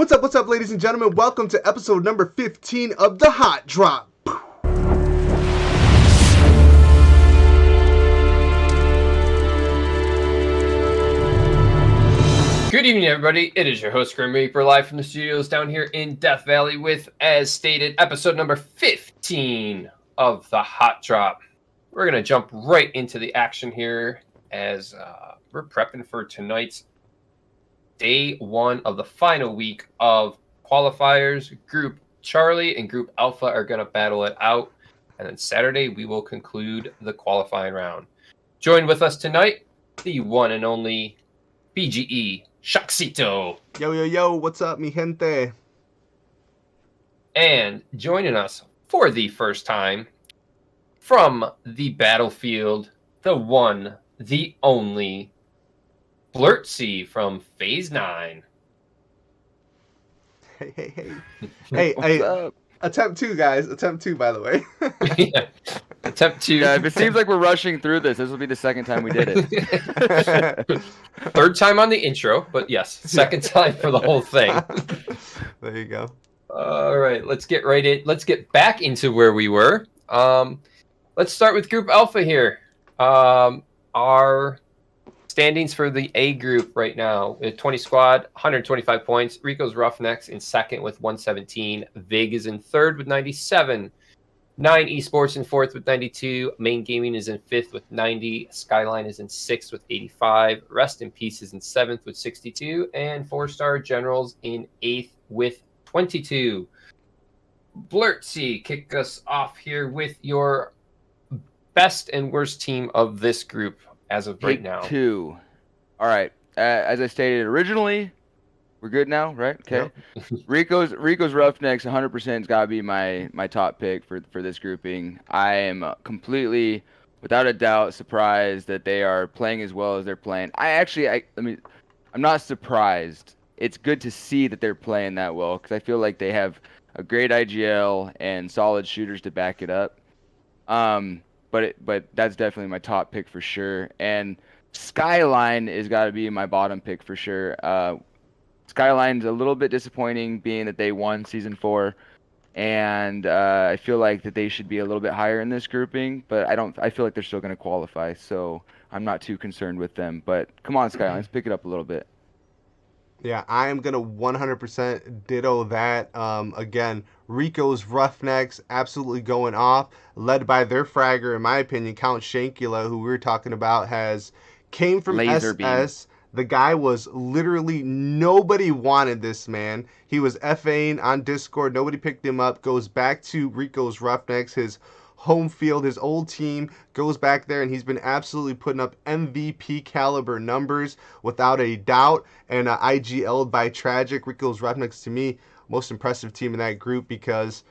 What's up, ladies and gentlemen? Welcome to episode number 15 of The Hot Drop. Good evening, everybody. It is your host, Grim Reaper, live from the studios down here in Death Valley with, as stated, episode number 15 of The Hot Drop. We're going to jump right into the action here as we're prepping for tonight's day one of the final week of qualifiers. Group Charlie and Group Alpha are going to battle it out. And then Saturday, we will conclude the qualifying round. Joined with us tonight, the one and only BGE Shaxito. Yo, what's up, mi gente? And joining us for the first time from the battlefield, the one, the only, Blurtzy from Phase 9. Hey. What's up? Attempt 2, guys. Attempt 2, by the way. Yeah. Attempt 2. Yeah, if it seems like we're rushing through this will be the second time we did it. Third time on the intro, but yes, second time for the whole thing. There you go. All right, let's get right in. Let's get back into where we were. Let's start with Group Alpha here. Our standings for the A group right now: 20 squad, 125 points. Rico's Roughnecks in second with 117. Vig is in third with 97. 9 Esports in fourth with 92. Main Gaming is in fifth with 90. Skyline is in sixth with 85. Rest in Peace is in seventh with 62. And 4-Star Generals in eighth with 22. Blurtzy, kick us off here with your best and worst team of this group as of right now. 2. All right. As I stated originally, we're good now, right? Okay. Yep. Rico's Roughnecks 100% has got to be my top pick for this grouping. I am completely, without a doubt, surprised that they are playing as well as they're playing. I'm not surprised. It's good to see that they're playing that well because I feel like they have a great IGL and solid shooters to back it up. But that's definitely my top pick for sure. And Skyline has got to be my bottom pick for sure. Skyline's a little bit disappointing, being that they won Season 4, and I feel like that they should be a little bit higher in this grouping, but I feel like they're still going to qualify, so I'm not too concerned with them. But come on, Skyline, let's pick it up a little bit. Yeah, I am going to 100% ditto that. Again, Rico's Roughnecks absolutely going off, led by their fragger, in my opinion, Count Shankula, who we were talking about, came from Laser SS. beam. The guy was literally, nobody wanted this man. He was FAing on Discord. Nobody picked him up. Goes back to Rico's Roughnecks, his home field, his old team. Goes back there, and he's been absolutely putting up MVP caliber numbers without a doubt. And IGL'd by Tragic. Rico's Roughnecks, to me, most impressive team in that group because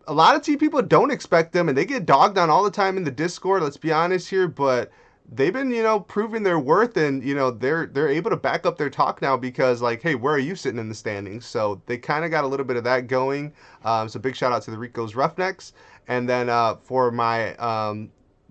a lot of team people don't expect them, and they get dogged on all the time in the Discord. Let's be honest here, but they've been, proving their worth, and, they're able to back up their talk now because, like, hey, where are you sitting in the standings? So they kind of got a little bit of that going. So big shout out to the Rico's Roughnecks. And then for my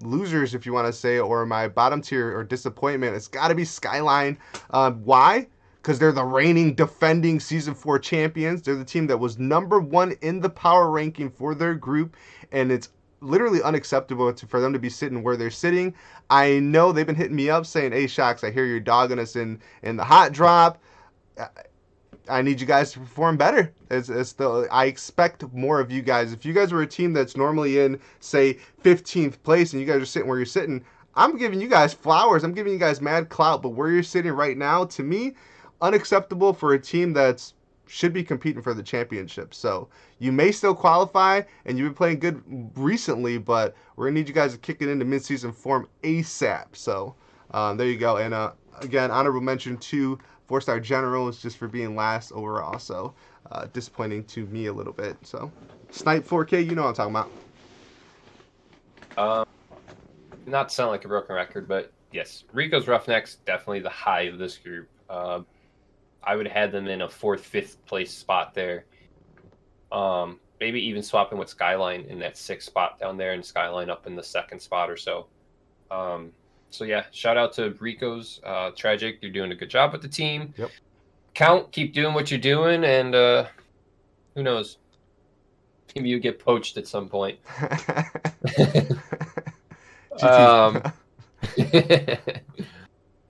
losers, if you want to say, or my bottom tier or disappointment, it's got to be Skyline. Why? Because they're the reigning defending Season 4 champions. They're the team that was number 1 in the power ranking for their group, and it's literally unacceptable for them to be sitting where they're sitting. I know they've been hitting me up saying, hey, Shox, I hear you're dogging us in the hot drop. I need you guys to perform better. I expect more of you guys. If you guys were a team that's normally in, say, 15th place and you guys are sitting where you're sitting, I'm giving you guys flowers. I'm giving you guys mad clout. But where you're sitting right now, to me, unacceptable for a team that's should be competing for the championship. So you may still qualify, and you've been playing good recently, but we're going to need you guys to kick it into mid-season form ASAP. So there you go. And again, honorable mention to 4-Star Generals just for being last overall. So disappointing to me a little bit. So Snipe 4K, you know what I'm talking about. Not to sound like a broken record, but yes, Rico's Roughnecks, definitely the high of this group. I would have had them in a 4th, 5th place spot there. Maybe even swapping with Skyline in that 6th spot down there and Skyline up in the 2nd spot or so. So yeah, shout out to Rico's Tragic. You're doing a good job with the team. Yep. Count, keep doing what you're doing, and who knows? Maybe you get poached at some point. GT.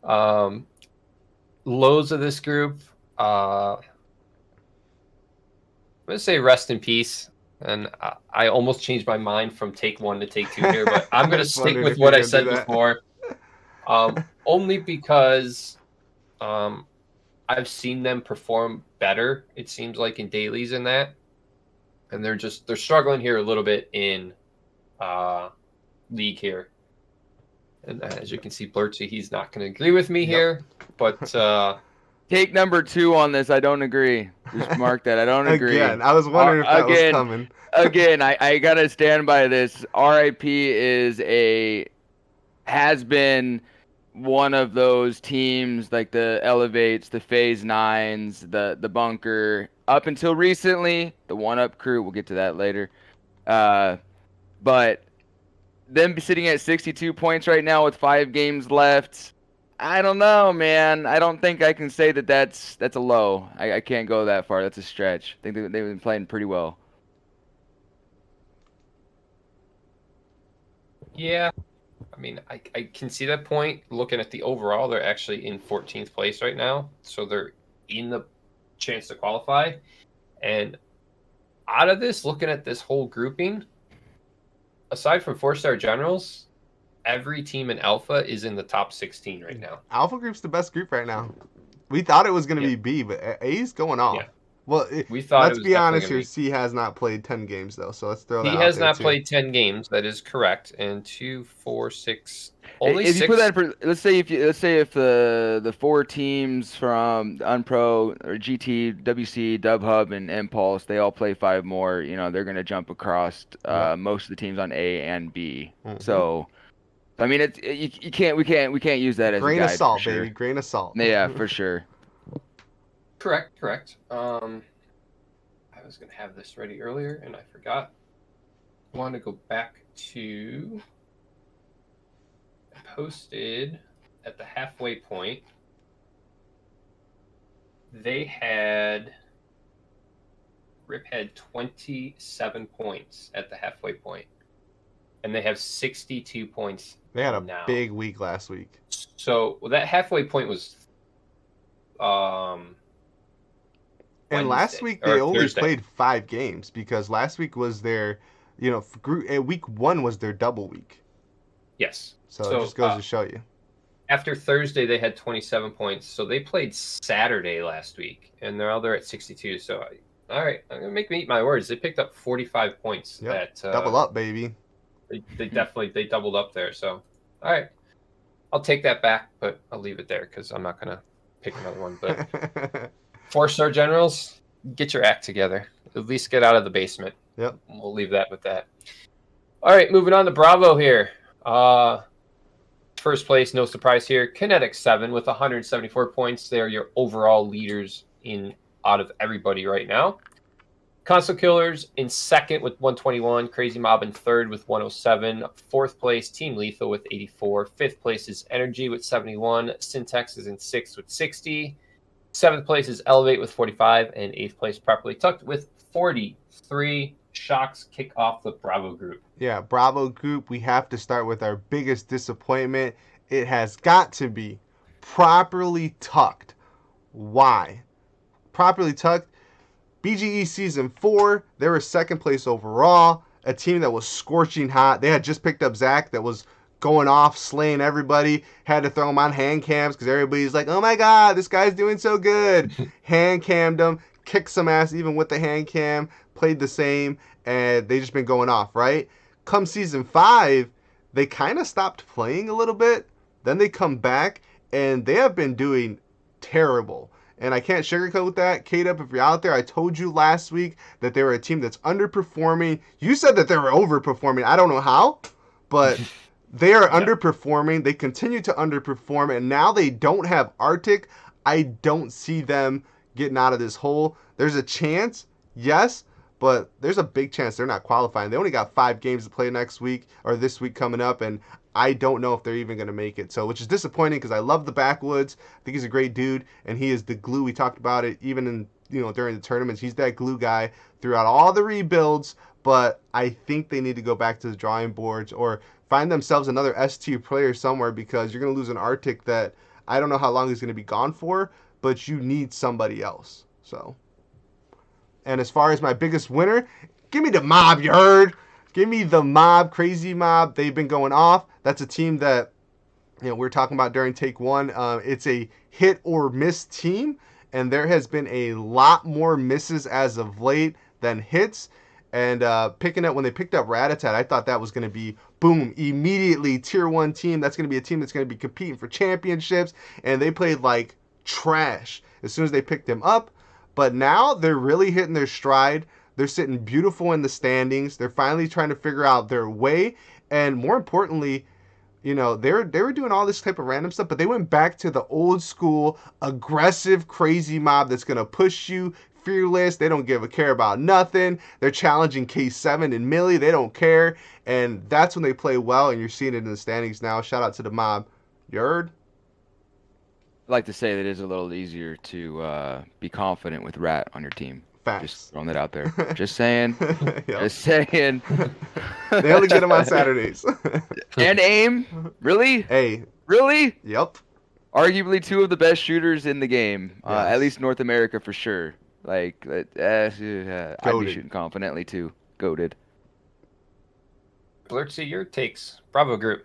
um, lows of this group. I'm gonna say rest in peace. And I almost changed my mind from take 1 to take 2 here, but I'm I gonna was stick wondering with if you were what I gonna do said that. before. Only because I've seen them perform better. It seems like in dailies and that, and they're struggling here a little bit in league here. And as you can see, Blurtzy, he's not going to agree with me here, but Take number 2 on this. I don't agree. Just mark that. I don't agree. Again, I was wondering if that was coming. Again, I gotta stand by this. RIP has been one of those teams like the Elevates, the Phase 9s, the Bunker. Up until recently, the 1UP crew. We'll get to that later. But them sitting at 62 points right now with 5 games left. I don't know, man. I don't think I can say that that's a low. I can't go that far. That's a stretch. I think they've been playing pretty well. yeah, I mean, I can see that point. Looking at the overall, they're actually in 14th place right now, so they're in the chance to qualify. And out of this, looking at this whole grouping, aside from 4-star generals, every team in Alpha is in the top 16 right now. Alpha Group's the best group right now. We thought it was going to be B, but A's going off. Yeah. Well, We thought let's it was be definitely honest gonna here. be. C has not played 10 games, though, so let's throw that He out has there, not too. played 10 games. That is correct. And 2, 4, 6. Only if 6. you put that, let's say if the 4 teams from Unpro or GT, WC, Dub Hub, and Impulse, they all play 5 more. You know, they're gonna jump across most of the teams on A and B. Mhm. So, I mean, we can't use that as a Grain of guide salt, for sure. baby. Grain of salt. Yeah, for sure. Correct. I was going to have this ready earlier, and I forgot. I want to go back to posted at the halfway point. Rip had 27 points at the halfway point, and they have 62 points. They had a now. big week last week. So that halfway point was And last Wednesday, week or they only Thursday. played 5 games because last week was their, week 1 was their double week. Yes. So it just goes to show you. After Thursday, they had 27 points. So they played Saturday last week, and they're at 62. So, all right, I'm going to make me eat my words. They picked up 45 points. Yep. Double up, baby. They definitely doubled up there. So, all right, I'll take that back, but I'll leave it there because I'm not going to pick another one. But 4-star generals, get your act together. At least get out of the basement. Yep. We'll leave that with that. All right, moving on to Bravo here. First place, no surprise here. Kinetic 7 with 174 points. They are your overall leaders out of everybody right now. Console Killers in second with 121. Crazy Mob in third with 107. Fourth place, Team Lethal with 84. Fifth place is Energy with 71. Syntax is in sixth with 60. Seventh place is Elevate with 45. And eighth place, Properly Tucked with 43. Shocks kick off the Bravo group. Yeah, Bravo group, we have to start with our biggest disappointment. It has got to be Properly Tucked. Why? Properly Tucked, BGE Season 4, they were second place overall. A team that was scorching hot. They had just picked up Zach that was going off, slaying everybody. Had to throw him on hand cams because everybody's like, oh my god, this guy's doing so good. Hand cammed him, kicked some ass even with the hand cam, played the same, and they just been going off, right? Come Season 5, they kind of stopped playing a little bit. Then they come back, and they have been doing terrible. And I can't sugarcoat that. K-Dub, if you're out there, I told you last week that they were a team that's underperforming. You said that they were overperforming. I don't know how, but they are underperforming. They continue to underperform, and now they don't have Arctic. I don't see them getting out of this hole. There's a chance, yes, but there's a big chance they're not qualifying. They only got 5 games to play next week or this week coming up, and I don't know if they're even going to make it. So, which is disappointing because I love the Backwoods. I think he's a great dude, and he is the glue. We talked about it even in during the tournaments. He's that glue guy throughout all the rebuilds. But I think they need to go back to the drawing boards or find themselves another S tier player somewhere because you're going to lose an Arctic that I don't know how long he's going to be gone for, but you need somebody else. So, and as far as my biggest winner, give me the Mob, you heard? Give me the Mob, Crazy Mob. They've been going off. That's a team that we were talking about during take one. It's a hit or miss team, and there has been a lot more misses as of late than hits. And picking up when they picked up Ratatat, I thought that was going to be boom, immediately tier 1 team. That's going to be a team that's going to be competing for championships, and they played like trash as soon as they picked him up. But now they're really hitting their stride. They're sitting beautiful in the standings. They're finally trying to figure out their way, and more importantly, they were doing all this type of random stuff, but they went back to the old school aggressive Crazy Mob that's gonna push you, fearless. They don't give a care about nothing. They're challenging K7 and Millie. They don't care, and that's when they play well. And you're seeing it in the standings now. Shout out to the Mob. You heard? I'd like to say that it is a little easier to be confident with Rat on your team. Facts. Just throwing that out there. Just saying. Yep. Just saying. They only get them on Saturdays. And aim? Really? Hey. Really? Yep. Arguably 2 of the best shooters in the game. Yes. At least North America for sure. Like, I'd be shooting confidently too. Goated. Blurtzy, your takes. Bravo group.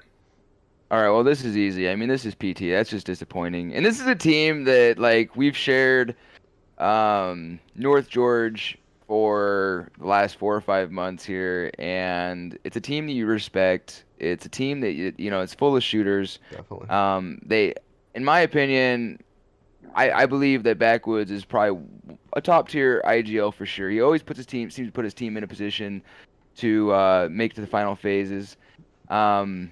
All right, well, this is easy. I mean, this is PT. That's just disappointing. And this is a team that, like, we've shared North George for the last 4 or 5 months here, and it's a team that you respect. It's a team that, it's full of shooters. Definitely. In my opinion, I believe that Backwoods is probably a top-tier IGL for sure. He always seems to put his team in a position to make it to the final phases. I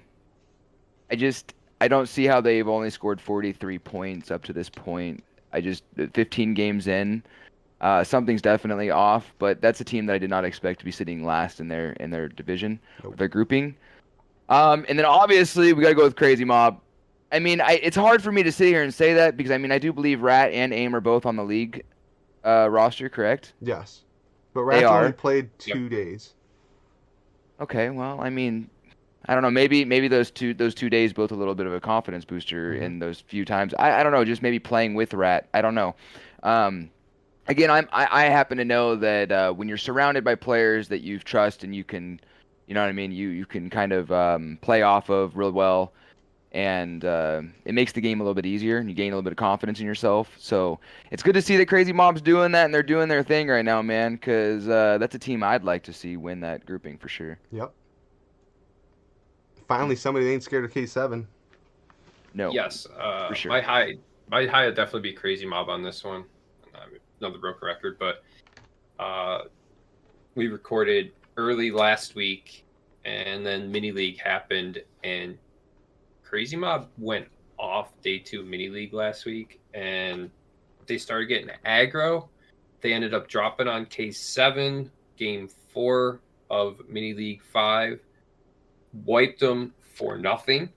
don't see how they've only scored 43 points up to this point. 15 games in, something's definitely off. But that's a team that I did not expect to be sitting last in their division, Nope. their grouping. And then obviously we got to go with Crazy Mob. I mean, it's hard for me to sit here and say that because I do believe Rat and AIM are both on the league roster, correct? Yes, but Rat's only played 2 days. Okay, well, I mean, I don't know. Maybe those two days both a little bit of a confidence booster in those few times. I don't know. Just maybe playing with Rat. I don't know. Again, I happen to know that when you're surrounded by players that you trust and you can, you know what I mean. You can kind of play off of real well, and it makes the game a little bit easier, and you gain a little bit of confidence in yourself. So it's good to see that Crazy Mob's doing that, and they're doing their thing right now, man. Because that's a team I'd like to see win that grouping for sure. Yep. Finally, somebody that ain't scared of K7. No. Yes. for sure. My high would definitely be Crazy Mob on this one. Another broken record, but we recorded early last week, and then Mini League happened, and Crazy Mob went off day 2 Mini League last week, and they started getting aggro. They ended up dropping on K7 game 4 of Mini League 5. Wiped them for nothing,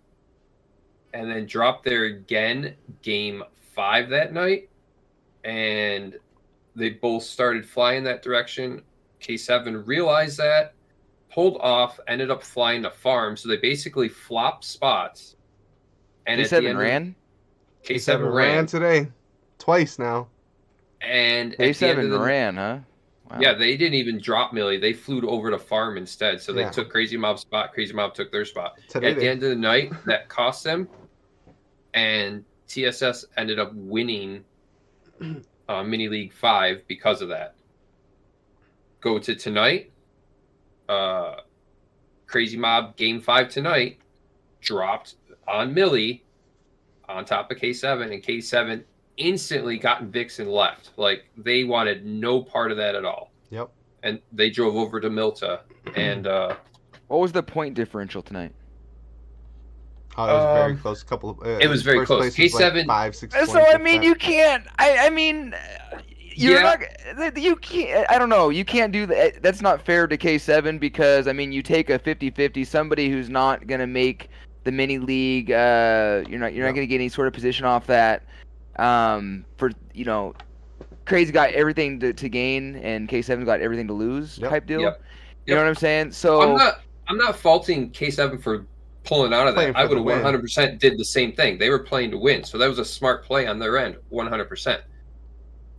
and then dropped there again game 5 that night, and they both started flying that direction. K7 realized that, pulled off, ended up flying to farm, so they basically flopped spots. And K7 ran? K7 ran today. Twice now. And K7 ran, huh? Wow. Yeah, they didn't even drop Millie. They flew over to farm instead. So they took Crazy Mob's spot. Crazy Mob took their spot. At the end of the night, that cost them. And TSS ended up winning Mini League 5 because of that. Go to tonight. Crazy Mob game 5 tonight dropped on Millie on top of K7. And K7 instantly got in VIX and left. Like, they wanted no part of that at all. Yep. And they drove over to Milta. And what was the point differential tonight? Oh, it was very close. It was very close. K7 like 5, 6 So I mean, you can't. I mean, you're not. You can't. I don't know. You can't do that. That's not fair to K7 because I mean, you take a 50-50. Somebody who's not gonna make the mini league. You're not going to get any sort of position off that. For Crazy got everything to gain, and K7 got everything to lose type deal. Yep. You know what I'm saying? So I'm not faulting K7 for pulling out of that. I would have 100% did the same thing. They were playing to win, so that was a smart play on their end, 100%.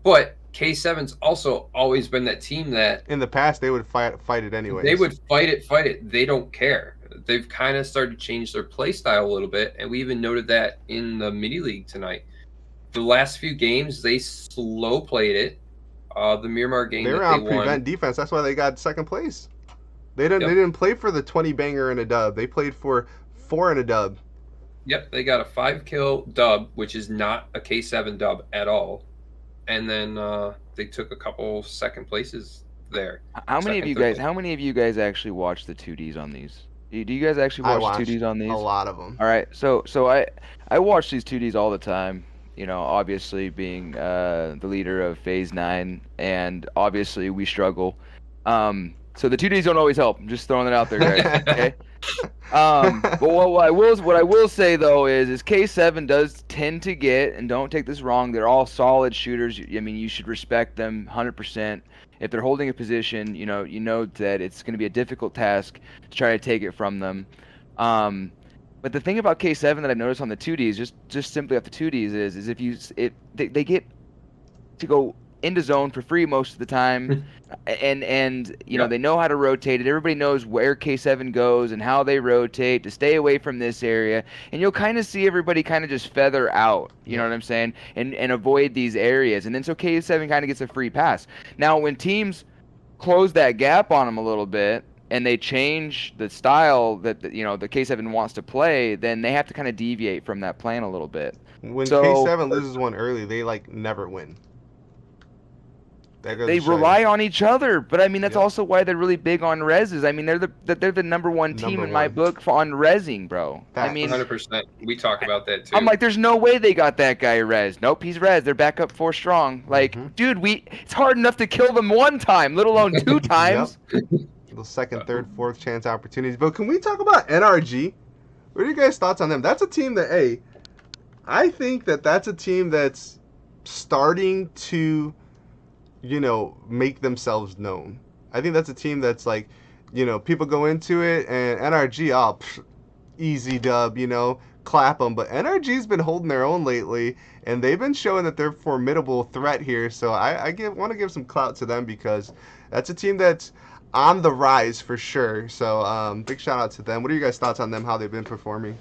But K7's also always been that team that in the past they would fight it anyways. They would fight it. They don't care. They've kind of started to change their play style a little bit, and we even noted that in the mini league tonight. The last few games, they slow played it. The Miramar game they were on prevent defense. That's why they got second place. They didn't play for the 20 banger and a dub. They played for 4 and a dub. Yep, they got a 5-kill dub, which is not a K7 dub at all. And then they took a couple second places there. How many of you guys actually watch the 2Ds on these? Do you guys actually watch the 2Ds on these? A lot of them. All right, so I watch these 2Ds all the time. Obviously being the leader of Phase 9, and obviously we struggle. So the 2Ds don't always help. I'm just throwing it out there, guys. Okay. But what I will say though is K7 does tend to get, and don't take this wrong, they're all solid shooters. I mean, you should respect them 100%. If they're holding a position, you know that it's going to be a difficult task to try to take it from them. But the thing about K7 that I've noticed on the 2Ds, just simply off the 2Ds, is if they get to go into zone for free most of the time, and they know how to rotate it. Everybody knows where K7 goes and how they rotate to stay away from this area, and you'll kind of see everybody kind of just feather out. You know what I'm saying, and avoid these areas, and then so K7 kind of gets a free pass. Now when teams close that gap on them a little bit, and they change the style that the K7 wants to play, then they have to kind of deviate from that plan a little bit. When K7 loses one early, they never win. They rely on each other, but I mean that's also why they're really big on reses. I mean they're the number one team in my book on resing, bro. I mean 100%. We talk about that too. I'm like, there's no way they got that guy res. Nope, he's res. They're back up 4 strong. Like, dude, it's hard enough to kill them 1 time, let alone 2 times. Those second, third, fourth chance opportunities. But can we talk about NRG? What are you guys' thoughts on them? That's a team that, I think that's a team that's starting to, make themselves known. I think that's a team that's like, people go into it and NRG, easy dub, clap them. But NRG's been holding their own lately, and they've been showing that they're a formidable threat here. So I want to give some clout to them because that's a team that's on the rise for sure. So big shout out to them. What are you guys' thoughts on them? How they've been performing?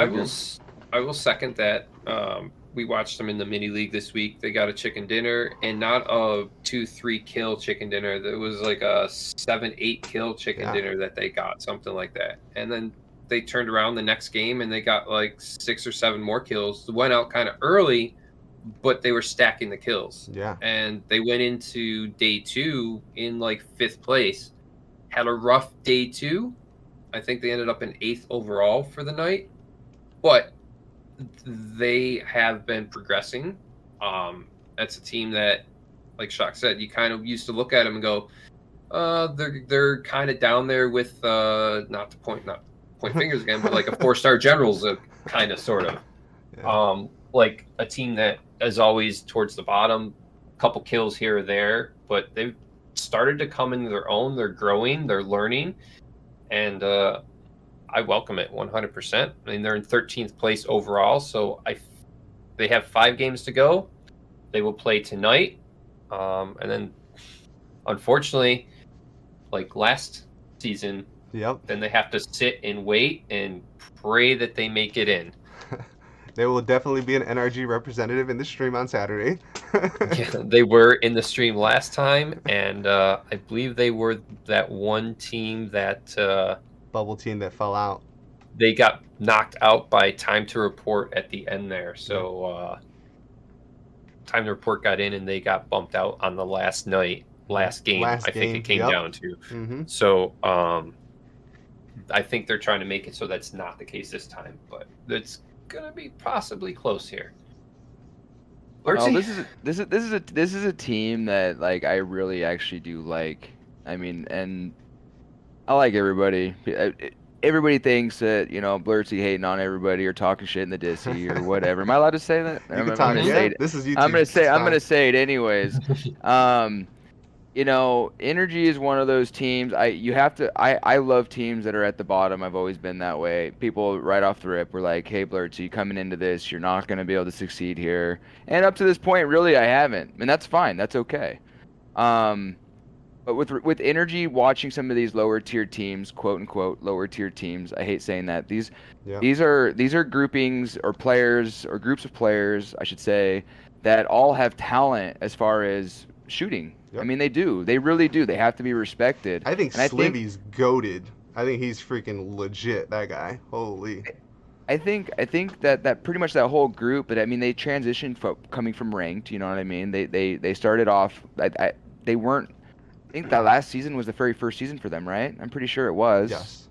I will second that. We watched them in the mini league this week. They got a chicken dinner, and not a 2-3 kill chicken dinner. There was like a 7-8 kill chicken dinner that they got, something like that. And then they turned around the next game and they got like 6 or 7 more kills. Went out kind of early, but they were stacking the kills. Yeah. And they went into day 2 in like 5th place. Had a rough day 2. I think they ended up in 8th overall for the night. But they have been progressing. That's a team that, like Shock said, you kind of used to look at them and go, they're kind of down there with not to point fingers again, but like a 4-star Generals, kind of sort of. Yeah. Like a team that is always towards the bottom, couple kills here or there, but they've started to come into their own. They're growing, they're learning, and I welcome it 100%. I mean, they're in 13th place overall, so they have 5 games to go. They will play tonight, and then, unfortunately, like last season, then they have to sit and wait and pray that they make it in. There will definitely be an NRG representative in the stream on Saturday. Yeah, they were in the stream last time, and I believe they were that one team that... bubble team that fell out. They got knocked out by Time to Report at the end there. So Time to Report got in and they got bumped out on the last game. I think it came down to. Mm-hmm. So I think they're trying to make it so that's not the case this time, but it's gonna be possibly close here. This is a team that like I really actually do like. I mean, and I like everybody. everybody thinks that, Blurtzy hating on everybody or talking shit in the dissy or whatever. Am I allowed to say that? You can I'm talk. gonna Mhm. say Yeah, it. this is I'm YouTube. gonna say It's I'm fine. gonna say it anyways. Energy is one of those teams. I love teams that are at the bottom. I've always been that way. People right off the rip were like, "Hey, Blurtzy, coming into this, you're not gonna be able to succeed here." And up to this point, really, I haven't, and that's fine. That's okay. Um, but with energy, watching some of these lower tier teams, quote unquote lower tier teams, I hate saying that. These Yeah. these are these are groupings or players or groups of players, I should say, that all have talent as far as shooting. I Yep. mean, they do. They really do. They have to be respected. I think And I think Slivy's goated. I think he's freaking legit. That guy. Holy. I think that pretty much that whole group, but I mean they transitioned coming from ranked, you know what I mean? They started off they weren't I think that last season was the very first season for them, right? I'm pretty sure it was. Yes.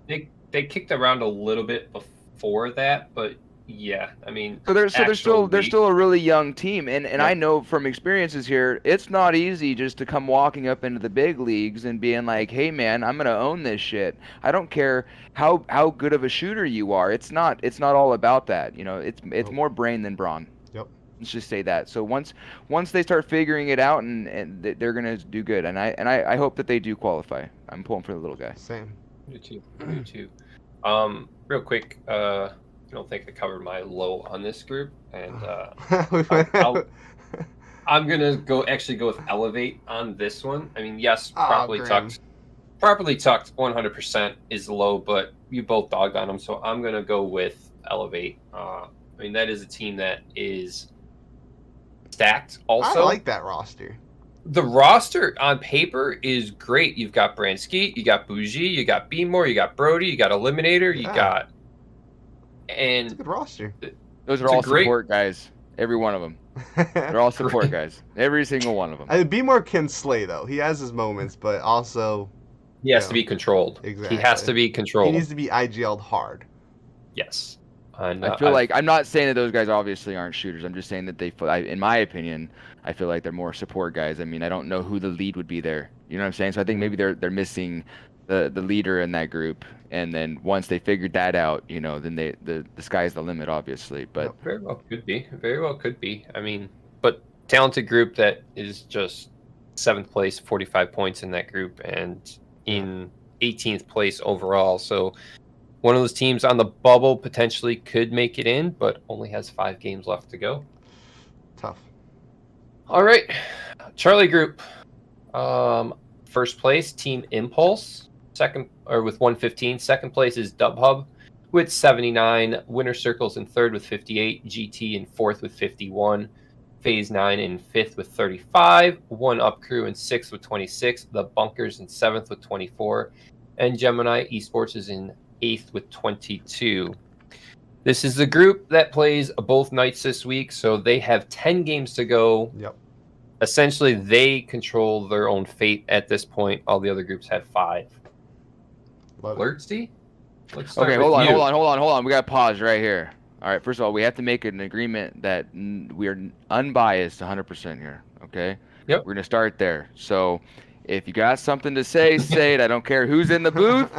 They kicked around a little bit before that, but yeah, I mean, So they're actual still they're league. still a really young team, and I Yep. know from experiences here, it's not easy just to come walking up into the big leagues and being like, "Hey man, I'm gonna own this shit." I don't care how good of a shooter you are. It's not all about that. It's Nope. more brain than brawn. Yep. Let's just say that. So once they start figuring it out, and they're gonna do good, and I hope that they do qualify. I'm pulling for the little guy. Same. Me too. Me too. Real quick, I don't think I covered my low on this group, and I'm gonna actually go with elevate on this one. I mean, yes, Oh, Graham. properly tucked, 100% is low, but you both dogged on them, so I'm gonna go with elevate. I mean, that is a team that is stacked. I Also, like that roster. the roster on paper is great. You've got Bransky, you got Bougie, you got Beemore, you got Brody, you got Eliminator, you Yeah. got, It's a and good roster. Those are it's a all great. support guys. Every one of them. They're all support guys. Every single one of them. I mean, Beemore can slay though. He has his moments, but also, He has to be controlled. exactly. He has to be He controlled. needs to be IGL'd hard. Yes. And I feel like I'm not saying that those guys obviously aren't shooters. I'm just saying that in my opinion, I feel like they're more support guys. I mean, I don't know who the lead would be there. You know what I'm saying? So I think maybe they're missing the leader in that group. And then once they figured that out, then the sky's the limit, obviously. But very well could be. Very well could be. I mean, but talented group that is just 7th place, 45 points in that group, and in 18th place overall. So one of those teams on the bubble potentially could make it in, but only has 5 games left to go. Tough. All right, Charlie Group. First place, Team Impulse. Second, or with 115. Second place is Dub Hub with 79. Winner Circles in third with 58. GT in fourth with 51. Phase 9 in fifth with 35. One Up Crew in sixth with 26. The Bunkers in seventh with 24. And Gemini Esports is in eighth with 22. This is the group that plays both nights this week, so they have 10 games to go. Yep. Essentially, they control their own fate at this point. All the other groups have 5. Love it. Blurtzy? Let's start okay, with hold you. on. We got to pause right here. All right, first of all, we have to make an agreement that we are unbiased 100% here, okay? Yep. We're going to start there. So if you got something to say, say it. I don't care who's in the booth.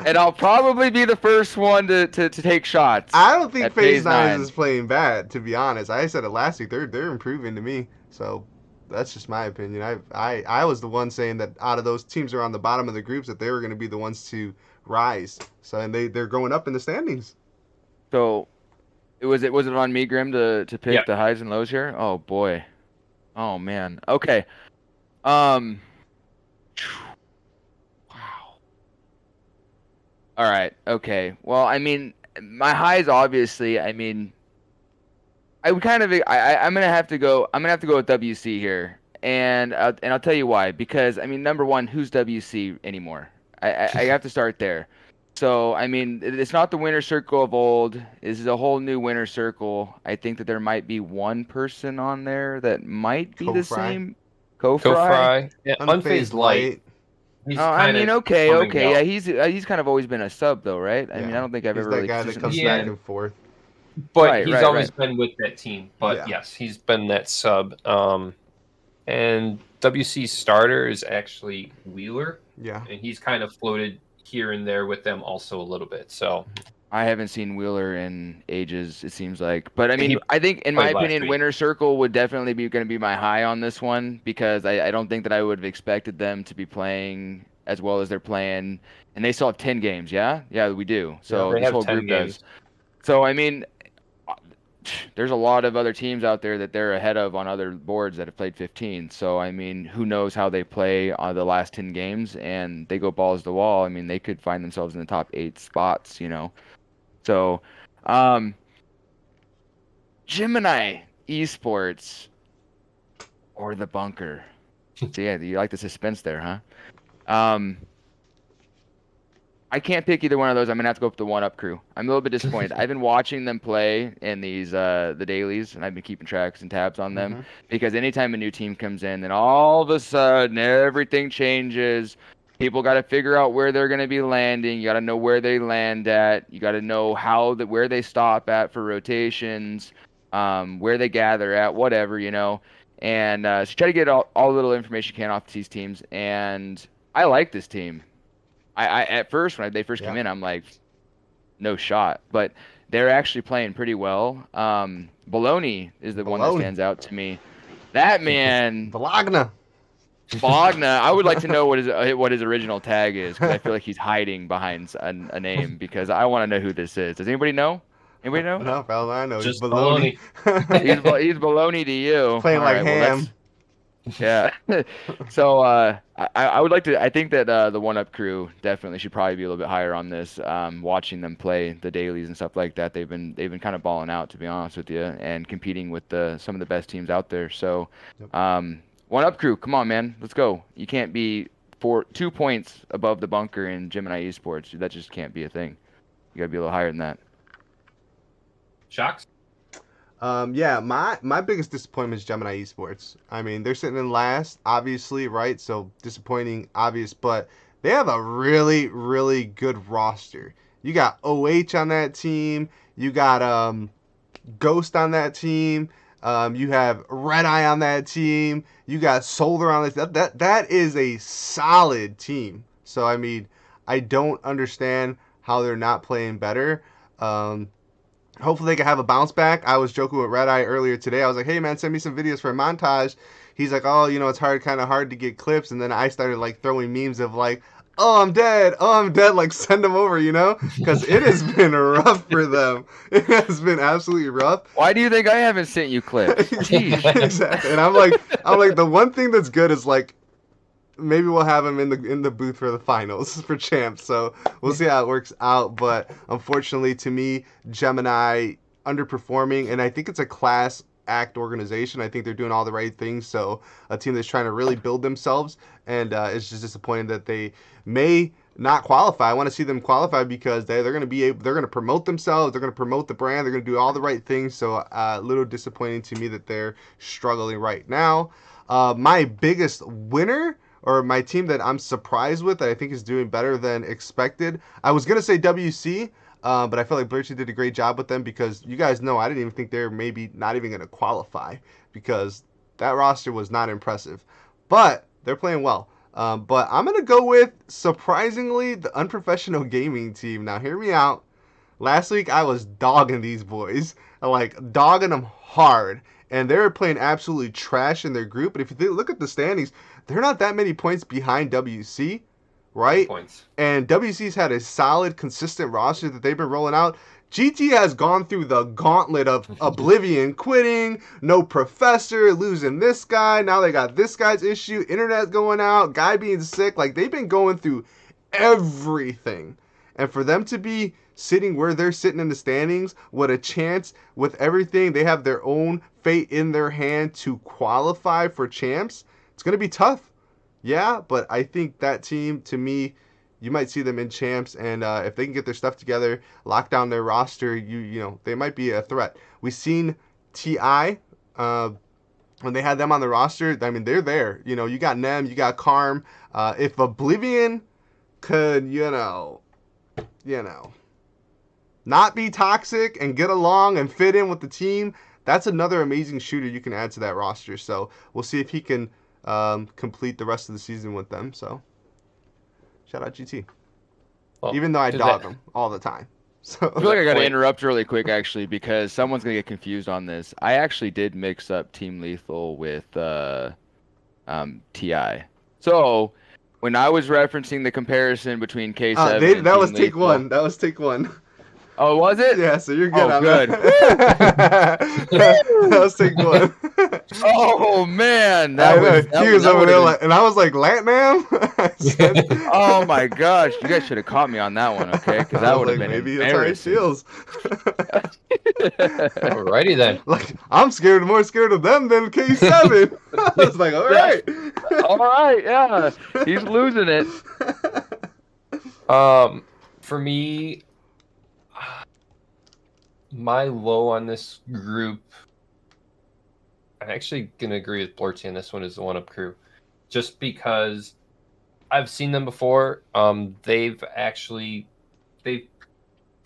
And I'll probably be the first one to take shots. I don't think at Phase Phase 9 9. is playing bad, to be honest. I said it last week. They're improving to me. So that's just my opinion. I was the one saying that out of those teams that are on the bottom of the groups that they were going to be the ones to rise. So and they're going up in the standings. So was it on me, Grim, to pick Yeah. the highs and lows here? Oh boy. Oh man. Okay. Wow. All right. Okay. Well, I mean, my highs obviously. I mean, I'm gonna have to go. I'm gonna have to go with WC here, and I'll tell you why. Because I mean, number one, who's WC anymore? I have to start there. So I mean, it's not the winner circle of old. This is a whole new winner circle. I think that there might be one person on there that might be the Kofry. same. Kofry. Yeah, Unfazed Unfazed Light. He's Oh, I kind mean, of okay, coming yeah, out. he's kind of always been a sub though, right? I mean, I don't think I've He's ever that really guy that comes consistently back Yeah. and forth. But Right, he's right, always right. been with that team. But Yeah. yes, he's been that sub. And WC's starter is actually Wheeler. Yeah. And he's kind of floated here and there with them also a little bit. So I haven't seen Wheeler in ages, it seems like. But I mean, he I think, in my played last opinion, week. Winner Circle would definitely be going to be my high on this one, because I don't think that I would have expected them to be playing as well as they're playing. And they still have 10 games, yeah? Yeah, we do. Yeah. So They this have whole 10 group does. games. So, I mean, there's a lot of other teams out there that they're ahead of on other boards that have played 15. So, I mean, who knows how they play on the last 10 games, and they go balls to the wall. I mean, they could find themselves in the top 8 spots, you know? So, um, Gemini Esports or the bunker. So yeah, you like the suspense there, huh? I can't pick either one of those. I'm gonna have to go with the One Up crew. I'm a little bit disappointed. I've been watching them play in these the dailies, and I've been keeping tracks and tabs on them, Mm-hmm. because anytime a new team comes in, then all of a sudden everything changes. People got to figure out where they're gonna be landing. You got to know where they land at. You got to know where they stop at for rotations, where they gather at, whatever, you know. And so try to get all the little information you can off these teams. And I like this team. I at first, when they first came Yeah. in, I'm like, no shot. But they're actually playing pretty well. Baloney is the one that Baloney. stands out to me. That man, Bologna. Bogna. I would like to know what his original tag is, because I feel like he's hiding behind a name, because I want to know who this is. Does anybody know? Anybody know? No, pal, I know. He's Just baloney. He's baloney to you. All Playing like right. Well, ham. yeah. So I would like to. I think that the One Up crew definitely should probably be a little bit higher on this. Watching them play the dailies and stuff like that, they've been kind of balling out, to be honest with you, and competing with some of the best teams out there. So, Yep. One Up crew, come on, man, let's go. You can't be 2 points above the bunker in Gemini Esports. That just can't be a thing. You gotta be a little higher than that. Shocks? Yeah, my biggest disappointment is Gemini Esports. I mean, they're sitting in last, obviously, right? So disappointing, obvious, but they have a really, really good roster. You got OH on that team. You got Ghost on that team. You have Red Eye on that team. You got Solar on that. That is a solid team. So I mean, I don't understand how they're not playing better. Um, Hopefully they can have a bounce back. I was joking with Red Eye earlier today. I was like, hey man, send me some videos for a montage. He's like, oh, it's kind of hard to get clips. And then I started like throwing memes of like, oh, I'm dead. Oh, I'm dead. Like send them over, because it has been rough for them. It has been absolutely rough. Why do you think I haven't sent you clips? Jeez. Exactly. And I'm like, the one thing that's good is like, maybe we'll have him in the booth for the finals for champs. So we'll see how it works out. But unfortunately, to me, Gemini underperforming, and I think it's a class act organization. I think they're doing all the right things. So a team that's trying to really build themselves, and it's just disappointing that they may not qualify. I want to see them qualify because they're going to they're going to promote themselves. They're going to promote the brand. They're going to do all the right things. So a little disappointing to me that they're struggling right now. My biggest winner, or my team that I'm surprised with, that I think is doing better than expected. I was going to say WC, but I feel like Blurtzy did a great job with them, because you guys know I didn't even think they're maybe not even going to qualify, because that roster was not impressive. But they're playing well. But I'm going to go with, surprisingly, the Unprofessional Gaming team. Now, hear me out. Last week, I was dogging these boys. Like, dogging them hard. And they were playing absolutely trash in their group. But if you look at the standings, they're not that many points behind WC, right? Points. And WC's had a solid, consistent roster that they've been rolling out. GT has gone through the gauntlet of Oblivion quitting, no professor, losing this guy. Now they got this guy's issue, internet going out, guy being sick. Like, they've been going through everything. And for them to be sitting where they're sitting in the standings with a chance, with everything, they have their own fate in their hand to qualify for champs. It's going to be tough. Yeah, but I think that team, to me, you might see them in champs, and if they can get their stuff together, lock down their roster, they might be a threat. We've seen TI, when they had them on the roster. I mean, they're there. You got Nem, you got Karm. If Oblivion could, not be toxic and get along and fit in with the team, that's another amazing shooter you can add to that roster. So we'll see if he can complete the rest of the season with them. So shout out GT. Well, even though I 'cause dog that- them all the time. So I feel like I got to point- interrupt really quick, actually, because someone's gonna get confused on this. I actually did mix up Team Lethal with TI. So when I was referencing the comparison between K7 and that was Team take Lethal, one. That was take one. oh, was it? Yeah, so you're good Oh, on good. that. That was take one. Oh man, I know. He was that over would there have been. like, and I was like, Latnam? I said- Oh my gosh, you guys should have caught me on that one, okay? Because I that was would have like, been maybe that's how he embarrassing. feels. Alrighty then. Like, I'm more scared of them than K7. I was like, all Yeah. right. All right, yeah, he's losing it. For me, my low on this group, I'm actually gonna agree with Blurtzy on this one, is the one up crew, just because I've seen them before. They've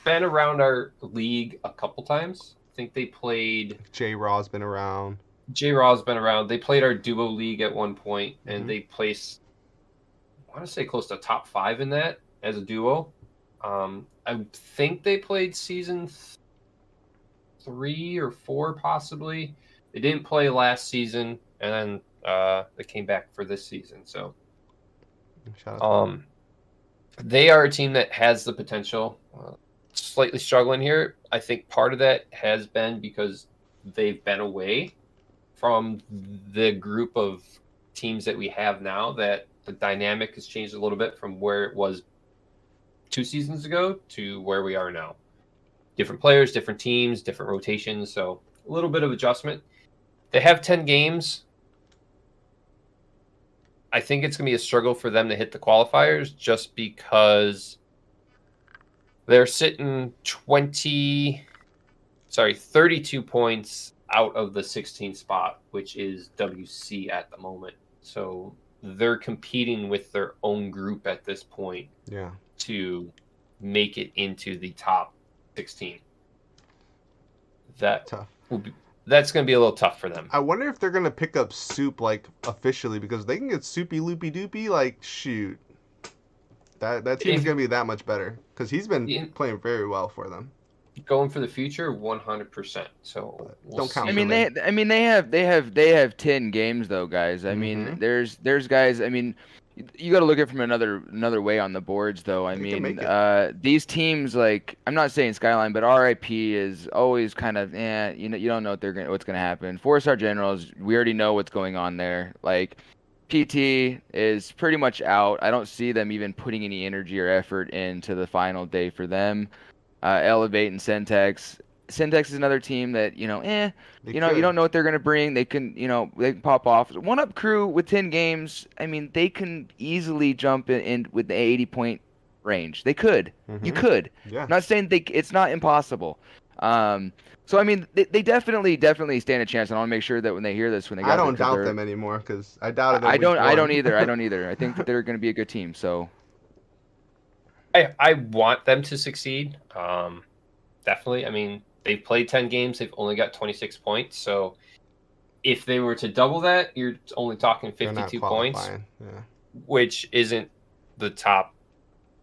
been around our league a couple times. I think they played. J Raw's been around. J Raw's been around. They played our duo league at one point, and Mhm. they placed, I want to say, close to top 5 in that as a duo. I think they played season 3 or 4, possibly. They didn't play last season, and then they came back for this season. So, Shout out to them. they are a team that has the potential. Slightly struggling here. I think part of that has been because they've been away from the group of teams that we have now. That the dynamic has changed a little bit from where it was 2 seasons ago to where we are now. Different players, different teams, different rotations. So a little bit of adjustment. They have 10 games. I think it's going to be a struggle for them to hit the qualifiers just because they're sitting 32 points out of the 16th spot, which is WC at the moment. So they're competing with their own group at this point Yeah. to make it into the top 16. That Tough. that's going to be a little tough for them. I wonder if they're gonna pick up Soup like officially because they can get Soupy Loopy Doopy. Like shoot, that team's gonna be that much better because he's been playing very well for them. Going for the future, 100%. So Don't count I for mean, me. they have 10 games though, guys. I mean, Mhm. there's guys. I mean, you got to look at it from another way on the boards though. I They can mean, make these teams, like, I'm not saying Skyline, but RIP is always kind of you don't know what's gonna happen. 4-star Generals, we already know what's going on there. Like, PT is pretty much out. I don't see them even putting any energy or effort into the final day for them. Elevate and Syntax. Syntax is another team that, you don't know what they're gonna bring. They can, they can pop off. One Up Crew with 10 games. I mean, they can easily jump in with the 80-point range. They could. You Mhm. could. Yeah. I'm not saying it's not impossible. So I mean, they definitely stand a chance. And I want to make sure that when they hear this, when they got I there, don't 'cause doubt they're- them anymore because I doubted them. I don't. week I don't one. either. I don't either. I think that they're going to be a good team. So I want them to succeed. Definitely. I mean, they've played 10 games. They've only got 26 points. So if they were to double that, you're only talking They're not 52 points, qualifying. Yeah. which isn't the top.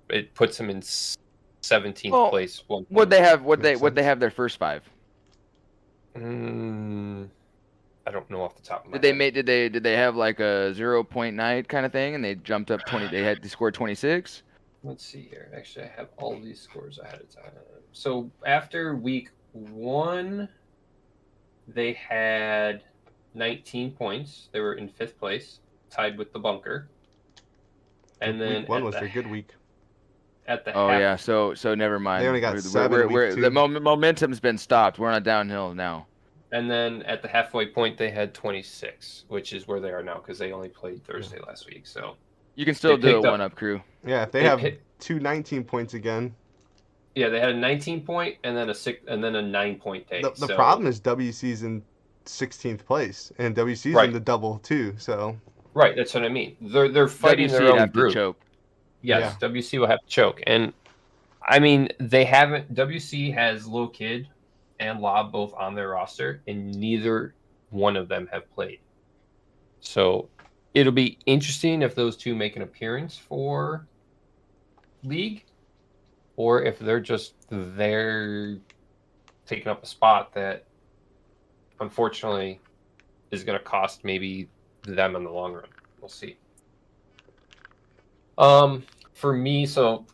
It puts them in 17th Well, place. what they have, Makes what they sense. have their first 5. I don't know off the top of my Did they head. make? Did they have like a 0-point night kind of thing, and they jumped up 20? They scored 26. Let's see here. Actually, I have all these scores ahead of time. So after week 1, they had 19 points. They were in 5th place, tied with the bunker. And then week one was their good week. at the Oh half, yeah, so never mind. They only got 7 week the 2. momentum's been stopped. We're on a downhill now. and then at the halfway point they had 26, which is where they are now because they only played Thursday last week. So You can still They do it, picked up- One Up Crew. Yeah, if they They have hit- 2 19 points again. yeah, they had a 19 point and then a 9-point day. The So- problem is WC's in 16th place and WC's Right. in the double too. So right, that's what I mean. They're fighting WC their would own have group. to choke. Yes, WC will have to choke. And I mean, they haven't. WC has Low Kid and Lob both on their roster, and neither one of them have played. So it'll be interesting if those two make an appearance for League. or if they're just there taking up a spot that unfortunately is going to cost maybe them in the long run. We'll see. For me, so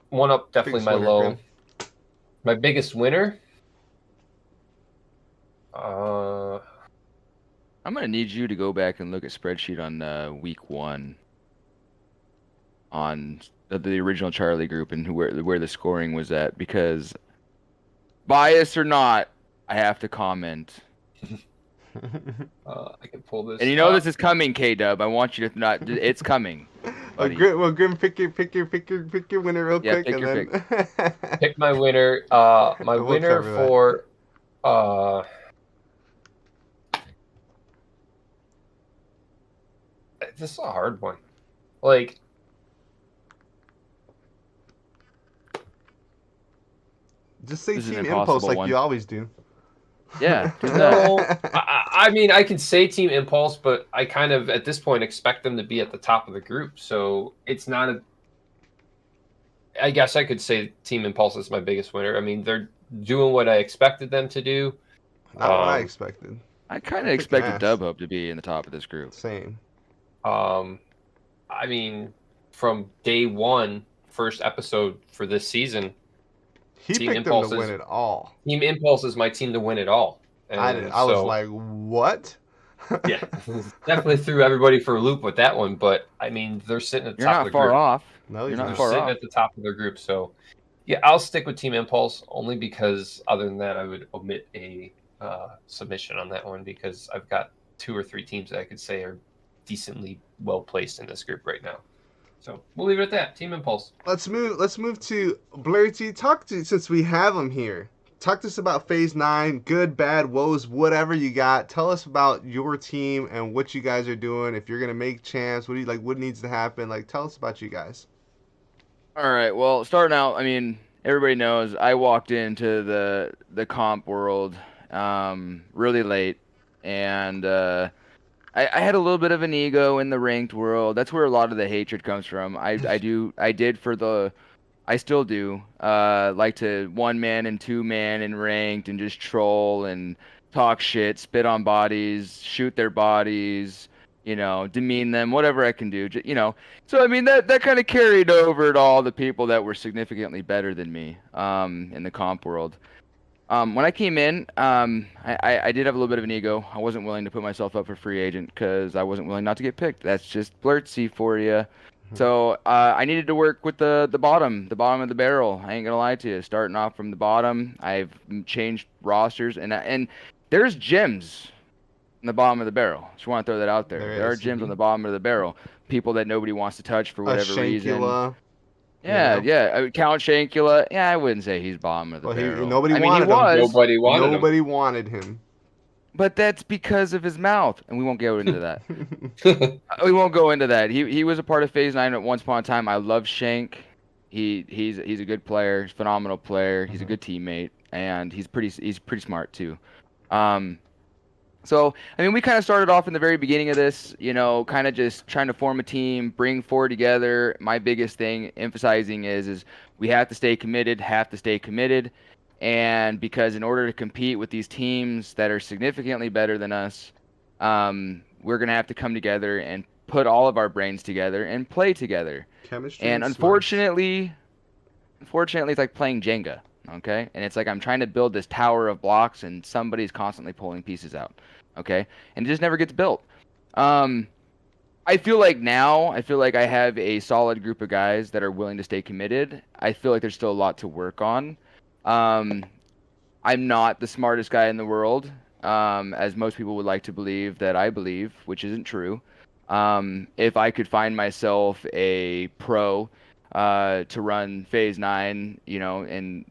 one up, definitely Biggest my winner, low. Grim. My biggest winner. I'm gonna need you to go back and look at spreadsheet on week 1 on the original Charlie group and where the scoring was at, because bias or not, I have to comment. I can pull this. And you know this is coming, K-Dub. I want you to not. It's coming, buddy. Grim, pick your winner real Yeah, quick, pick and your then pick my winner. My We'll winner cover that. for this is a hard one. Like, Just say This is an Team Impulse impossible like one. you always do. Yeah, do that. no, I mean, I can say Team Impulse, but I kind of at this point expect them to be at the top of the group. So it's not a. I guess I could say Team Impulse is my biggest winner. I mean, they're doing what I expected them to do. Not what I expected. I kind of Kicking expected ass. Dub Hope to be in the top of this group. Same. I mean, from day one, first episode for this season, He Team picked them Impulse to is win it all. Team Impulse is my team to win it all. And I was like, what? yeah, definitely threw everybody for a loop with that one. But I mean, they're sitting at the You're top not of the far group. off. No, You're he's not They're not. far sitting off. at the top of their group. So yeah, I'll stick with Team Impulse only because other than that, I would omit a submission on that one because I've got 2 or 3 teams that I could say are decently well placed in this group right now. So we'll leave it at that. Team Impulse. Let's move to Blurtzy. Since we have him here. Talk to us about Phase 9, good, bad, woes, whatever you got. Tell us about your team and what you guys are doing. If you're gonna make champs, what needs to happen? Like, tell us about you guys. All right. Well, starting out, I mean, everybody knows I walked into the comp world really late, and I had a little bit of an ego in the ranked world. That's where a lot of the hatred comes from. I still do like to one man and two man and ranked and just troll and talk shit, spit on bodies, shoot their bodies, demean them, whatever I can do, So I mean that kind of carried over to all the people that were significantly better than me in the comp world. When I came in, I did have a little bit of an ego. I wasn't willing to put myself up for free agent because I wasn't willing not to get picked. That's just Blurtzy for you. So I needed to work with the bottom of the barrel. I ain't gonna lie to you. Starting off from the bottom, I've changed rosters, and there's gems in the bottom of the barrel. Just want to throw that out there. There are gems on the bottom of the barrel. People that nobody wants to touch for whatever reason. Shankula. Yeah. Count Shankula. Yeah, I wouldn't say he's bottom of the Well, barrel. nobody I mean, he wanted him. was. Nobody wanted him. But that's because of his mouth, and we won't go into that. We won't go into that. He was a part of Phase 9 at once upon a time. I love Shank. He's a good player. He's a phenomenal player. He's a good teammate, and he's pretty smart too. So I mean, we kind of started off in the very beginning of this, kind of just trying to form a team, bring four together. My biggest thing emphasizing is we have to stay committed. And because in order to compete with these teams that are significantly better than us, we're going to have to come together and put all of our brains together and play together. Chemistry And unfortunately, it's like playing Jenga, okay? And it's like I'm trying to build this tower of blocks and somebody's constantly pulling pieces out, okay? And it just never gets built. I feel like I have a solid group of guys that are willing to stay committed. I feel like there's still a lot to work on. I'm not the smartest guy in the world, as most people would like to believe that I believe, which isn't true. If I could find myself a pro to run Phase 9, and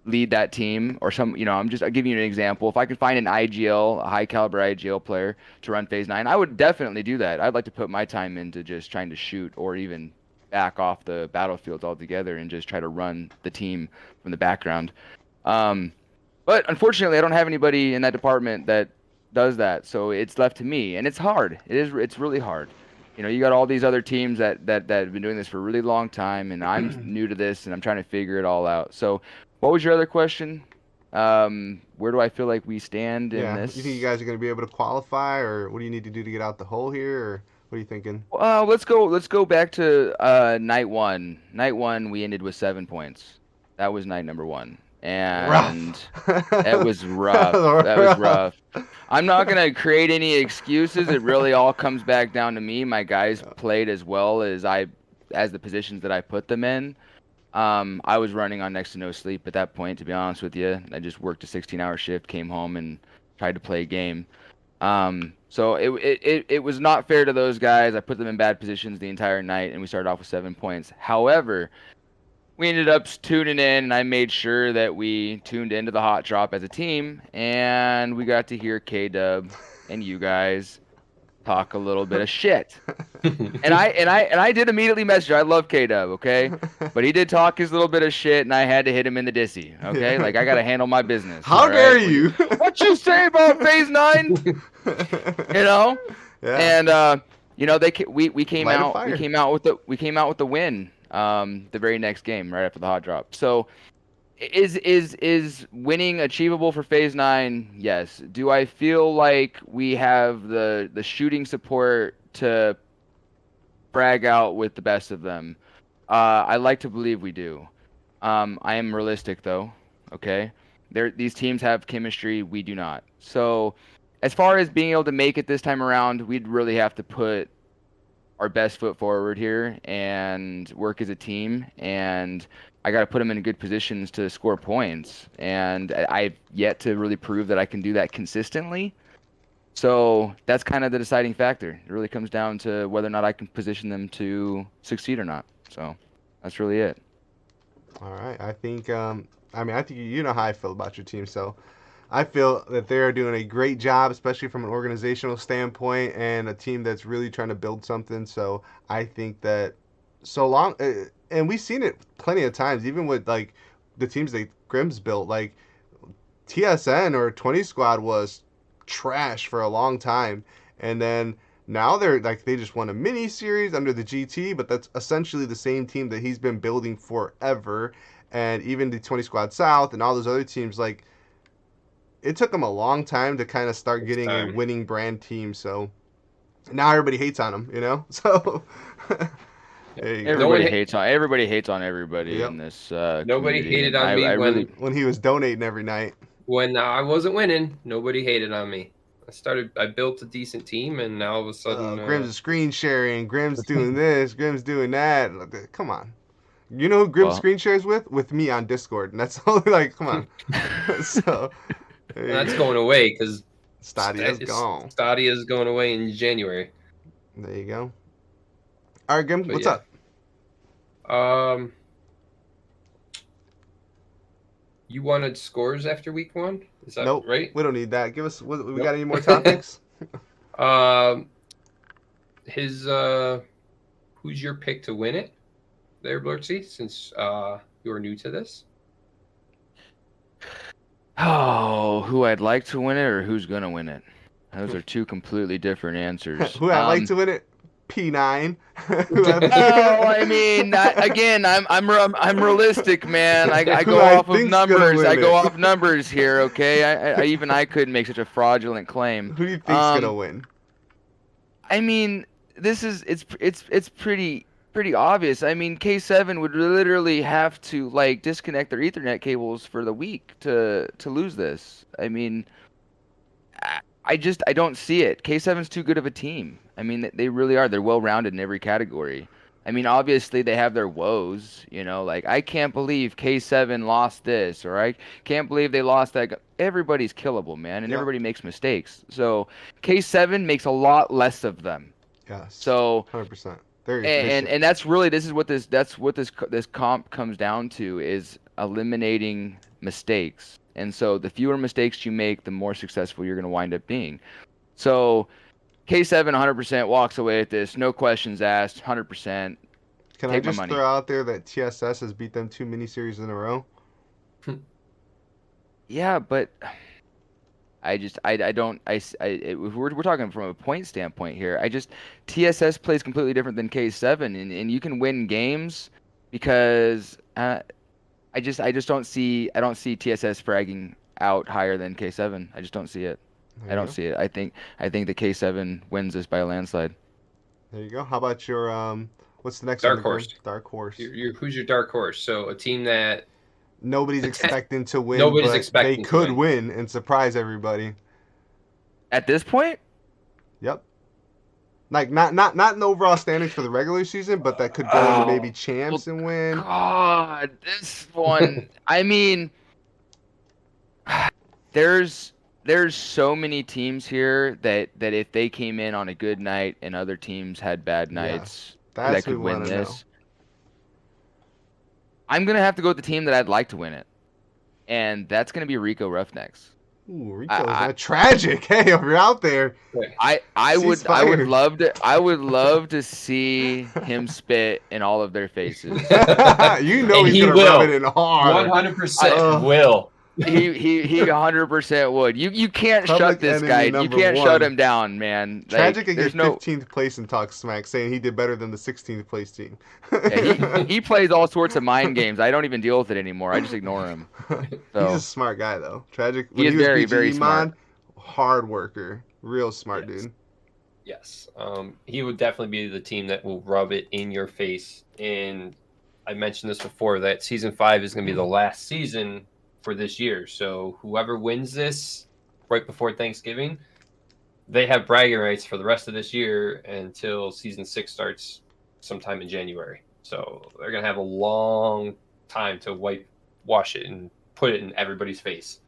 lead that team, or I'll give you an example. If I could find an IGL, a high caliber IGL player to run Phase 9, I would definitely do that. I'd like to put my time into just trying to shoot or even back off the battlefield altogether and just try to run the team from the background. But unfortunately, I don't have anybody in that department that does that, so it's left to me, and it's hard. It's really hard. you got all these other teams that have been doing this for a really long time, and I'm new to this, and I'm trying to figure it all out. So, what was your other question? Where do I feel like we stand in Yeah, you think you this? guys are going to be able to qualify, or what do you need to do to get out the hole here, or what are you thinking? Let's go back to night one. Night one, we ended with 7 points. That was night number one, and Rough. that was rough. That was Rough. rough. I'm not gonna create any excuses. It really all comes back down to me. My guys played as well as the positions that I put them in. I was running on next to no sleep at that point, to be honest with you. I just worked a 16-hour shift, came home, and tried to play a game. So it was not fair to those guys. I put them in bad positions the entire night, and we started off with 7 points. However, we ended up tuning in, and I made sure that we tuned into the hot drop as a team, and we got to hear K-Dub and you guys talk a little bit of shit. And I did immediately message you. I love K-Dub, okay? But he did talk his little bit of shit, and I had to hit him in the dissy, okay? Yeah. Like, I got to handle my business, How all dare right? you? What you say about Phase 9? You know? Yeah. And we came Light a out fire. we came out with the win the very next game right after the hot drop. So is winning achievable for Phase 9? Yes. Do I feel like we have the shooting support to brag out with the best of them? I like to believe we do. I am realistic though. Okay, these teams have chemistry. We do not. So, as far as being able to make it this time around, we'd really have to put our best foot forward here and work as a team. And I got to put them in good positions to score points. And I've yet to really prove that I can do that consistently. So that's kind of the deciding factor. It really comes down to whether or not I can position them to succeed or not. So that's really it. All right. I think you know how I feel about your team, so I feel that they're doing a great job, especially from an organizational standpoint, and a team that's really trying to build something. So I think that so long, and we've seen it plenty of times, even with like the teams that Grimm's built, like TSN or 20 Squad was trash for a long time, and then now they're like they just won a mini series under the GT, but that's essentially the same team that he's been building forever. And even the 20 Squad South and all those other teams, like it took them a long time to kind of start It's getting a time. winning brand team. So now everybody hates on them, you know. So there you No go. one, Everybody hates on everybody Yep. in this nobody community, hated and on I me really When he was donating every night. when I wasn't winning. Nobody hated on me. I built a decent team, and now all of a sudden, Grimm's is screen sharing. Grimm's doing this. Grimm's doing that. Come on. You know who Grim well. screen shares with? With me on Discord. And that's only like, come on. So there you that's go. going away because Stadia's gone. Stadia is going away in January. There you go. All right, Grim, But what's yeah, up? um, you wanted scores after week one? Is that Nope, right? we don't need that. Give us. We got Nope. any more topics? um, his who's your pick to win it there, Blurtzy? Since you are new to this. Oh, who I'd like to win it or who's gonna win it? Those are two completely different answers. Who I'd like to win it? P9. Oh, I mean, again, I'm realistic, man. I Who go I off of think's gonna numbers. I win go it? off numbers here, okay? I couldn't make such a fraudulent claim. Who do you think's gonna Um, win? I mean, it's pretty obvious. I mean, K7 would literally have to like disconnect their Ethernet cables for the week to lose this. I mean, I don't see it. K7's too good of a team. I mean, they really are. They're well-rounded in every category. I mean, obviously they have their woes, like I can't believe K7 lost this, or I can't believe they lost that. Everybody's killable, man, and Yep. everybody makes mistakes. So K7 makes a lot less of them. Yes. So 100%. They're and efficient. and that's really this comp comes down to is eliminating mistakes. And so the fewer mistakes you make, the more successful you're going to wind up being. So K7 100% walks away with this, no questions asked, 100%. Can I Take my just money. throw out there that TSS has beat them 2 miniseries in a row? Yeah, but We're talking from a point standpoint here. TSS plays completely different than K7, and you can win games because I just I don't see TSS fragging out higher than K7. I just don't see it. There I you don't go. see it. I think the K7 wins this by a landslide. There you go. How about your what's the next one? Dark You're going? horse. Dark horse. Who's your dark horse? So a team that Nobody's expecting to win, nobody's but they expecting to could win. win and surprise everybody. At this point, Yep. Like not in the overall standings for the regular season, but that could go into maybe champs and win. God, this one. I mean, there's so many teams here that if they came in on a good night and other teams had bad nights, that That's what could we win want to know. this. I'm gonna have to go with the team that I'd like to win it, and that's gonna be Rico Roughnecks. Ooh, Rico's not tragic. Hey, if you're out there, I would love to see him spit in all of their faces. you know And he's he gonna will. rub it in hard. 100% will. He 100% would. You can't Public shut this enemy guy. You number can't one. shut him down, man. Tragic Like, could get there's no 15th place and talk smack, saying he did better than the 16th place team. he plays all sorts of mind games. I don't even deal with it anymore. I just ignore him. He's So a smart guy though. Tragic. he When is he was very, BGE very smart. mod, hard worker, real smart Yes. dude. Yes. He would definitely be the team that will rub it in your face. And I mentioned this before that season 5 is going to be the last season for this year. So whoever wins this right before Thanksgiving, they have bragging rights for the rest of this year until season 6 starts sometime in January. So they're going to have a long time to wash it and put it in everybody's face.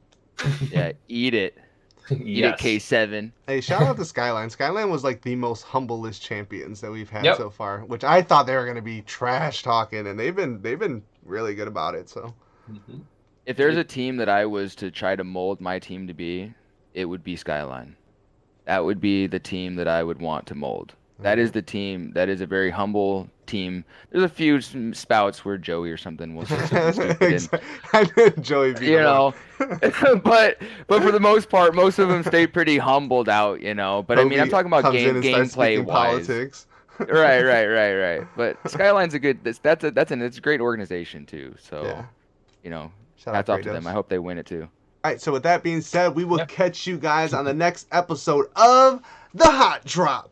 Yeah, eat it. Eat it, Yes. K7. Hey, shout out to Skyline. Skyline was like the most humblest champions that we've had Yep. so far, which I thought they were gonna be trash talking, and they've been really good about it. So Mhm. If there's a team that I was to try to mold my team to be, it would be Skyline. That would be the team that I would want to mold. That is the team. That is a very humble team. There's a few spouts where Joey or something will say something stupid, I knew Joey be you the know. one. but for the most part, most of them stay pretty humbled out, you know. But I mean, I'm Kobe talking about comes in and starts gameplay speaking wise. politics. Right. But Skyline's a good. It's a great organization too. So, Yeah. you know, Shout out hats off to Kratos. them. I hope they win it too. All right, so with that being said, we will catch you guys on the next episode of The Hot Drop.